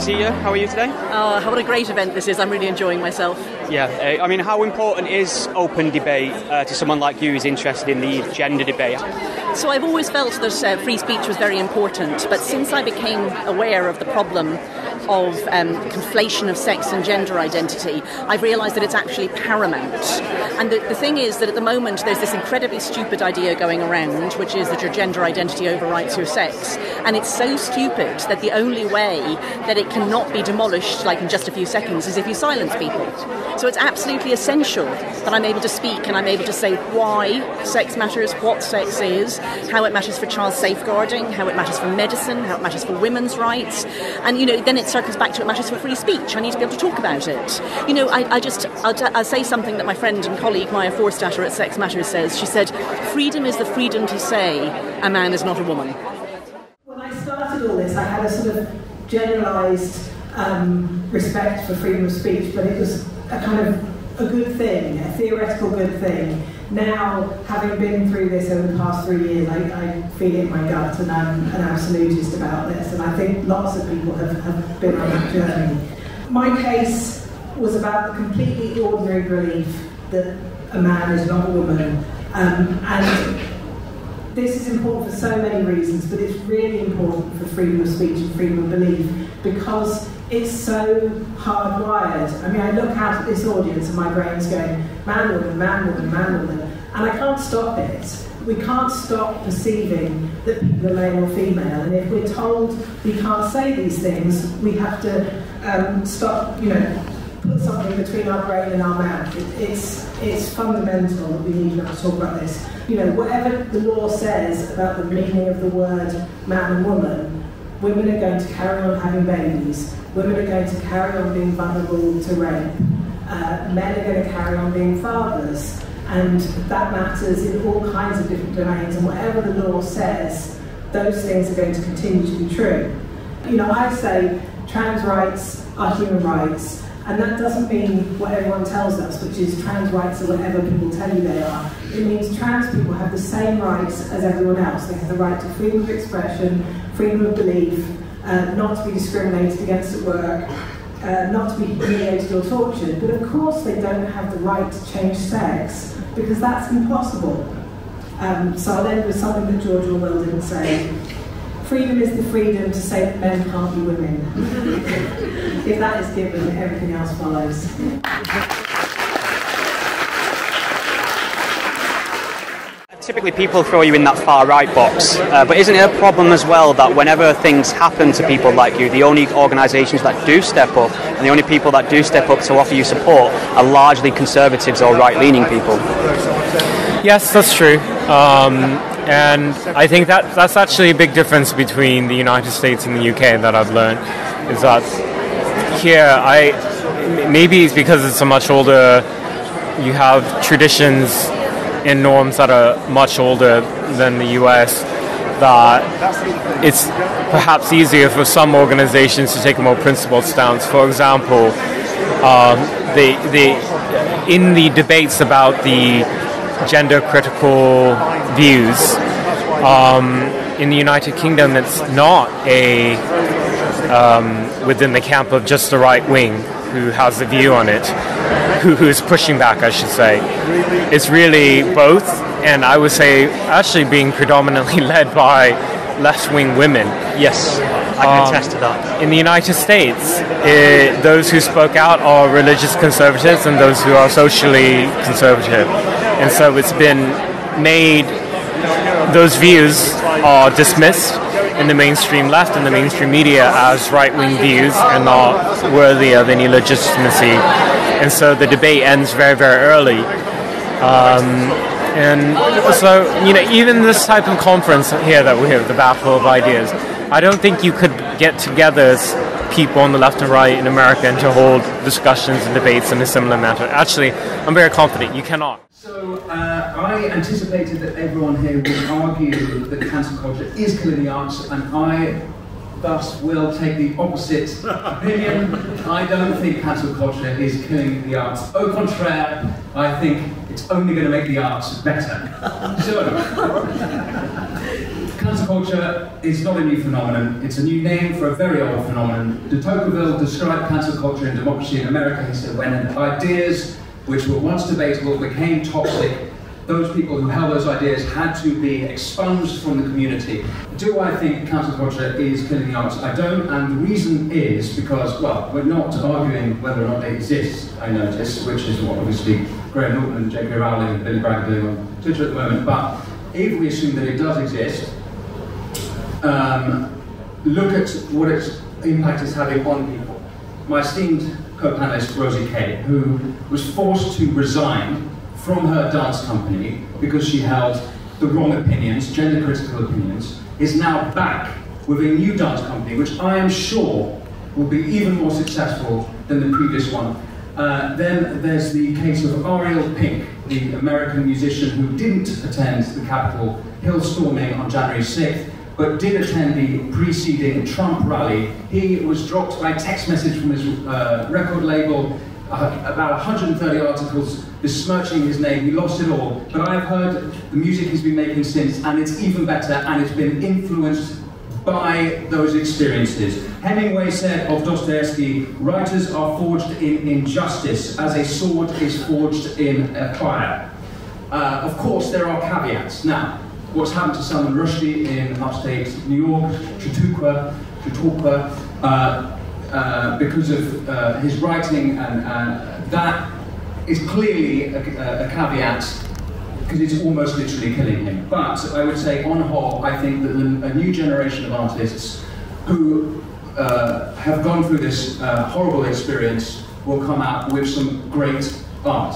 see you. How are you today? Oh, what a great event this is. I'm really enjoying myself. Yeah, I mean, how important is open debate to someone like you who's interested in the gender debate? So I've always felt that free speech was very important, but since I became aware of the problem of conflation of sex and gender identity, I've realised that it's actually paramount. And the thing is that at the moment there's this incredibly stupid idea going around, which is that your gender identity overwrites your sex. And it's so stupid that the only way that it cannot be demolished, like in just a few seconds, is if you silence people. So it's absolutely essential that I'm able to speak and I'm able to say why sex matters, what sex is, how it matters for child safeguarding, how it matters for medicine, how it matters for women's rights. And, then it circles back to it matters for free speech. I need to be able to talk about it. I'll say something that my friend and colleague Maya Forstater at Sex Matters says. She said, freedom is the freedom to say a man is not a woman. When I started all this, I had a sort of generalised respect for freedom of speech, but it was a kind of a good thing, a theoretical good thing. Now, having been through this over the past 3 years, I feel it in my gut, and I'm an absolutist about this, and I think lots of people have been on that journey. My case was about the completely ordinary belief that a man is not a woman, and this is important for so many reasons, but it's really important for freedom of speech and freedom of belief because it's so hardwired. I mean, I look out at this audience and my brain's going, man, woman, man, woman, man, woman, and I can't stop it. We can't stop perceiving that people are male or female, and if we're told we can't say these things, we have to stop, put something between our brain and our mouth. It's fundamental that we need to talk about this. Whatever the law says about the meaning of the word man and woman, women are going to carry on having babies. Women are going to carry on being vulnerable to rape. Men are going to carry on being fathers. And that matters in all kinds of different domains. And whatever the law says, those things are going to continue to be true. I say trans rights are human rights. And that doesn't mean what everyone tells us, which is trans rights are whatever people tell you they are. It means trans people have the same rights as everyone else. They have the right to freedom of expression, freedom of belief, not to be discriminated against at work, not to be humiliated or tortured. But of course they don't have the right to change sex, because that's impossible. So I'll end with something that George Orwell didn't say. Freedom is the freedom to say that men can't be women. If that is given, everything else follows. Typically people throw you in that far right box, but isn't it a problem as well that whenever things happen to people like you, the only organisations that do step up and the only people that do step up to offer you support are largely conservatives or right-leaning people? Yes, that's true. And I think that's actually a big difference between the United States and the UK that I've learned, is that here, maybe it's because it's a much older, you have traditions and norms that are much older than the US, that it's perhaps easier for some organizations to take a more principled stance. For example, in the debates about the gender critical views in the United Kingdom, it's not within the camp of just the right wing who has a view on it, who's pushing back, I should say. It's really both, and I would say actually being predominantly led by left-wing women. Yes, I can attest to that. In the United States, those who spoke out are religious conservatives and those who are socially conservative. And so it's been made, those views are dismissed in the mainstream left and the mainstream media as right-wing views and not worthy of any legitimacy. And so the debate ends very, very early. And so, even this type of conference here that we have, the Battle of Ideas, I don't think you could get together as people on the left and right in America and to hold discussions and debates in a similar matter. Actually, I'm very confident you cannot. So I anticipated that everyone here would argue that cancel culture is killing the arts, and I thus will take the opposite opinion. I don't think cancel culture is killing the arts. Au contraire, I think it's only going to make the arts better. So, cancel culture culture is not a new phenomenon, it's a new name for a very old phenomenon. De Tocqueville described cancel culture and democracy in America. He said, when ideas which were once debatable became toxic, those people who held those ideas had to be expunged from the community. Do I think cancel culture is killing the arts? I don't, and the reason is because, well, we're not arguing whether or not it exists, I notice, which is what obviously Graham Norton and J.K. Rowling and Billy Bragg are doing on Twitter at the moment, but if we assume that it does exist, look at what its impact is having on people. My esteemed co-panelist Rosie, who was forced to resign from her dance company because she held the wrong opinions, gender-critical opinions, is now back with a new dance company, which I am sure will be even more successful than the previous one. Then there's the case of Ariel Pink, the American musician who didn't attend the Capitol Hill storming on January 6th, but did attend the preceding Trump rally. He was dropped by text message from his record label, about 130 articles besmirching his name. He lost it all. But I've heard the music he's been making since, and it's even better, and it's been influenced by those experiences. Hemingway said of Dostoevsky, writers are forged in injustice as a sword is forged in a fire. Of course, there are caveats. Now, what's happened to Salman Rushdie in upstate New York, Chautauqua, because of his writing, and that is clearly a caveat, because it's almost literally killing him. But I would say, on the whole, I think that a new generation of artists who have gone through this horrible experience will come out with some great art.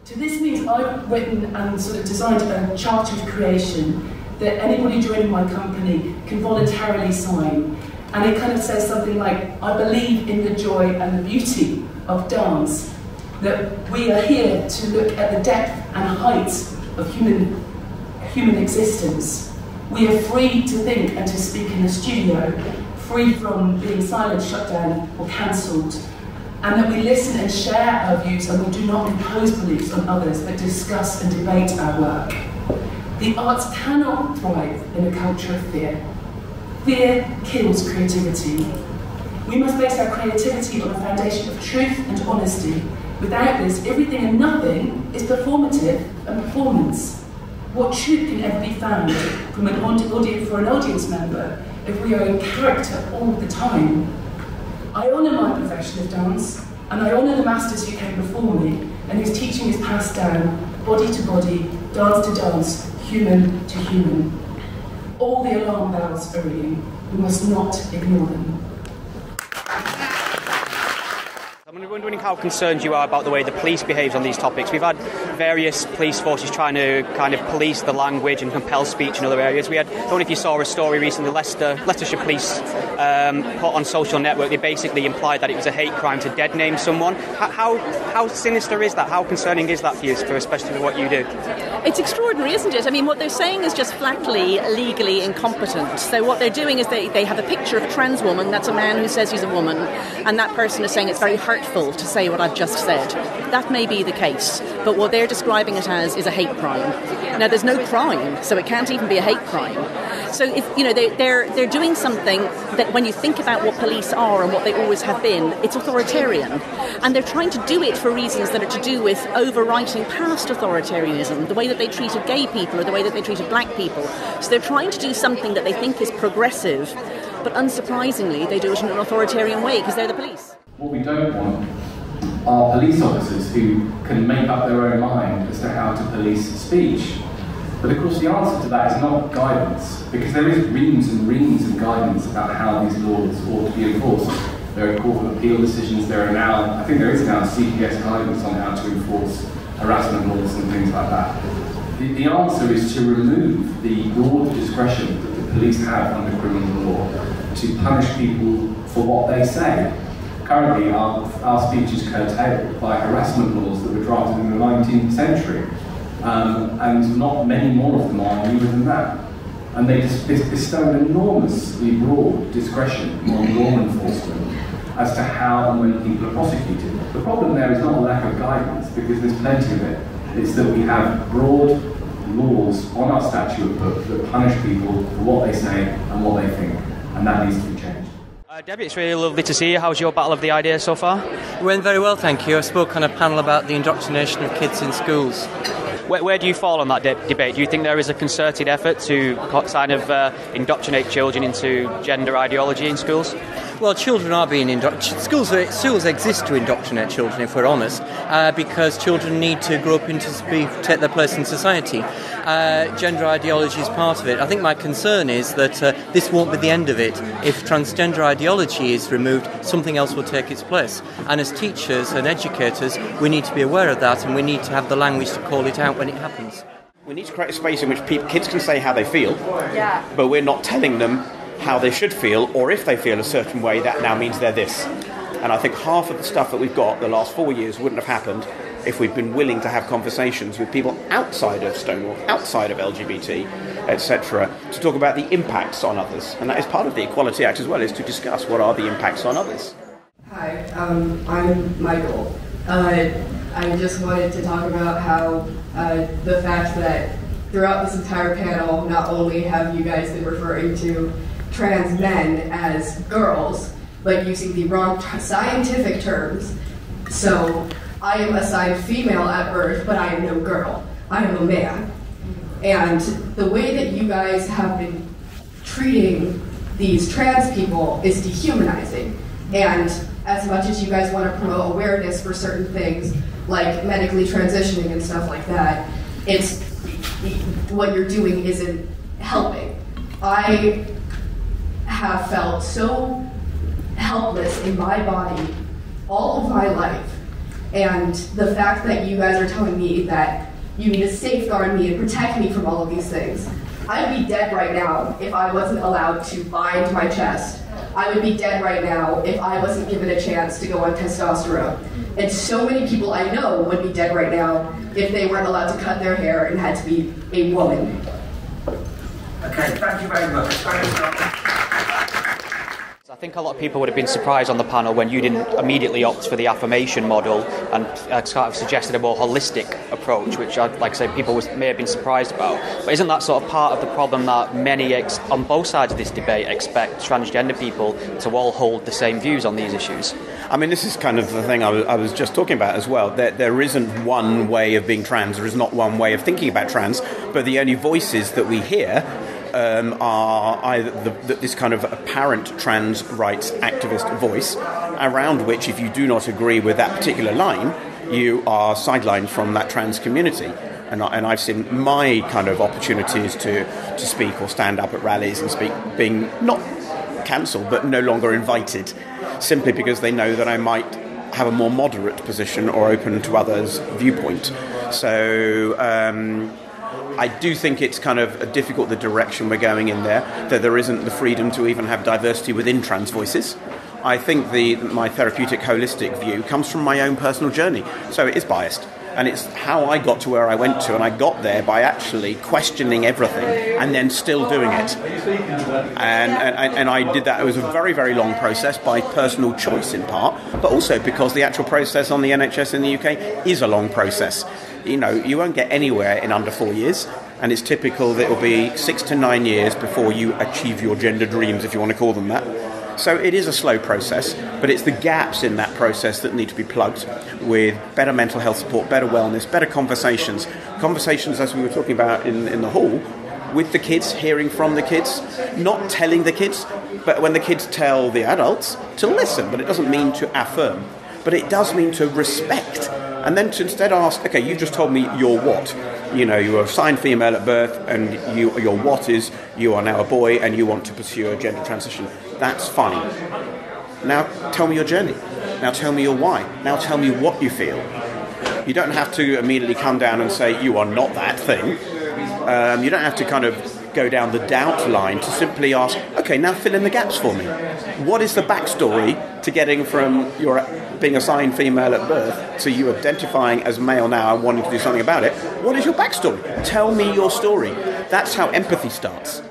So this means I've written and sort of designed a chartered creation that anybody joining my company can voluntarily sign. And it kind of says something like, I believe in the joy and the beauty of dance, that we are here to look at the depth and height of human existence. We are free to think and to speak in the studio, free from being silent, shut down, or cancelled. And that we listen and share our views, and we do not impose beliefs on others, but discuss and debate our work. The arts cannot thrive in a culture of fear. Fear kills creativity. We must base our creativity on a foundation of truth and honesty. Without this, everything and nothing is performative and performance. What truth can ever be found from an audience member if we are in character all the time? I honour my profession of dance, and I honour the masters who came before me, and whose teaching is passed down, body to body, dance to dance, human to human. All the alarm bells are ringing. We must not ignore them. I'm wondering how concerned you are about the way the police behaves on these topics. We've had various police forces trying to kind of police the language and compel speech in other areas. I don't know if you saw a story recently, Leicestershire Police put on social network, they basically implied that it was a hate crime to dead name someone. How sinister is that? How concerning is that for you, especially what you do? It's extraordinary, isn't it? I mean, what they're saying is just flatly, legally incompetent. So what they're doing is they have a picture of a trans woman, that's a man who says he's a woman, and that person is saying it's very hurtful to say what I've just said. That may be the case, but what they're describing it as is a hate crime. Now, there's no crime, so it can't even be a hate crime. So if they're doing something that, when you think about what police are and what they always have been, it's authoritarian, and they're trying to do it for reasons that are to do with overwriting past authoritarianism, the way that they treated gay people or the way that they treated black people. So they're trying to do something that they think is progressive, but unsurprisingly, they do it in an authoritarian way because they're the police. What we don't want are police officers who can make up their own mind as to how to police speech. But of course the answer to that is not guidance, because there is reams and reams of guidance about how these laws ought to be enforced. There are Court of Appeal decisions, I think there is now CPS guidance on how to enforce harassment laws and things like that. The answer is to remove the broad discretion that the police have under criminal law to punish people for what they say. Currently, our speech is curtailed by harassment laws that were drafted in the 19th century, and not many more of them are newer than that. And they bestow an enormously broad discretion on law enforcement as to how and when people are prosecuted. The problem there is not a lack of guidance, because there's plenty of it. It's that we have broad laws on our statute book that punish people for what they say and what they think, and that needs to be changed. Debbie, it's really lovely to see you. How's your battle of the ideas so far? It went very well, thank you. I spoke on a panel about the indoctrination of kids in schools. Where do you fall on that debate? Do you think there is a concerted effort to kind of indoctrinate children into gender ideology in schools? Well, children are being indoctrinated. Schools exist to indoctrinate children, if we're honest, because children need to grow up into take their place in society. Gender ideology is part of it. I think my concern is that this won't be the end of it. If transgender ideology is removed, something else will take its place. And as teachers and educators, we need to be aware of that, and we need to have the language to call it out when it happens. We need to create a space in which kids can say how they feel, but we're not telling them how they should feel, or if they feel a certain way, that now means they're this. And I think half of the stuff that we've got the last 4 years wouldn't have happened if we'd been willing to have conversations with people outside of Stonewall, outside of LGBT, etc., to talk about the impacts on others. And that is part of the Equality Act as well, is to discuss what are the impacts on others. Hi, I'm Michael. I just wanted to talk about how the fact that throughout this entire panel, not only have you guys been referring to trans men as girls, but using the wrong scientific terms. So I am assigned female at birth, but I am no girl. I am a man. And the way that you guys have been treating these trans people is dehumanizing. And as much as you guys want to promote awareness for certain things, like medically transitioning and stuff like that, what you're doing isn't helping. I have felt so helpless in my body all of my life, and the fact that you guys are telling me that you need to safeguard me and protect me from all of these things. I'd be dead right now if I wasn't allowed to bind my chest. I would be dead right now if I wasn't given a chance to go on testosterone. And so many people I know would be dead right now if they weren't allowed to cut their hair and had to be a woman. Okay, thank you very much. I think a lot of people would have been surprised on the panel when you didn't immediately opt for the affirmation model and sort of suggested a more holistic approach, which, like I say, people may have been surprised about. But isn't that sort of part of the problem that many on both sides of this debate expect transgender people to all hold the same views on these issues? I mean, this is kind of the thing I was just talking about as well. There isn't one way of being trans, there is not one way of thinking about trans, but the only voices that we hear are either this kind of apparent trans rights activist voice, around which, if you do not agree with that particular line, you are sidelined from that trans community. And I've seen my kind of opportunities to speak or stand up at rallies and speak being not cancelled, but no longer invited, simply because they know that I might have a more moderate position or open to others' viewpoint. So I do think it's kind of difficult, the direction we're going in there, that there isn't the freedom to even have diversity within trans voices. I think my therapeutic holistic view comes from my own personal journey, so it is biased. And it's how I got to where I went to, and I got there by actually questioning everything and then still doing it. And I did that. It was a very, very long process by personal choice in part, but also because the actual process on the NHS in the UK is a long process. You know, you won't get anywhere in under 4 years, and it's typical that it will be 6 to 9 years before you achieve your gender dreams, if you want to call them that. So it is a slow process, but it's the gaps in that process that need to be plugged with better mental health support, better wellness, better conversations. Conversations, as we were talking about in the hall, with the kids, hearing from the kids, not telling the kids, but when the kids tell the adults, to listen. But it doesn't mean to affirm, but it does mean to respect. And then to instead ask, okay, you just told me you're what? You know, you were assigned female at birth, and your what is you are now a boy and you want to pursue a gender transition. That's fine. Now tell me your journey. Now tell me your why. Now tell me what you feel. You don't have to immediately come down and say you are not that thing. You don't have to kind of go down the doubt line, to simply ask, okay, now fill in the gaps for me. What is the backstory to getting from your being assigned female at birth to you identifying as male now and wanting to do something about it? What is your backstory? Tell me your story. That's how empathy starts.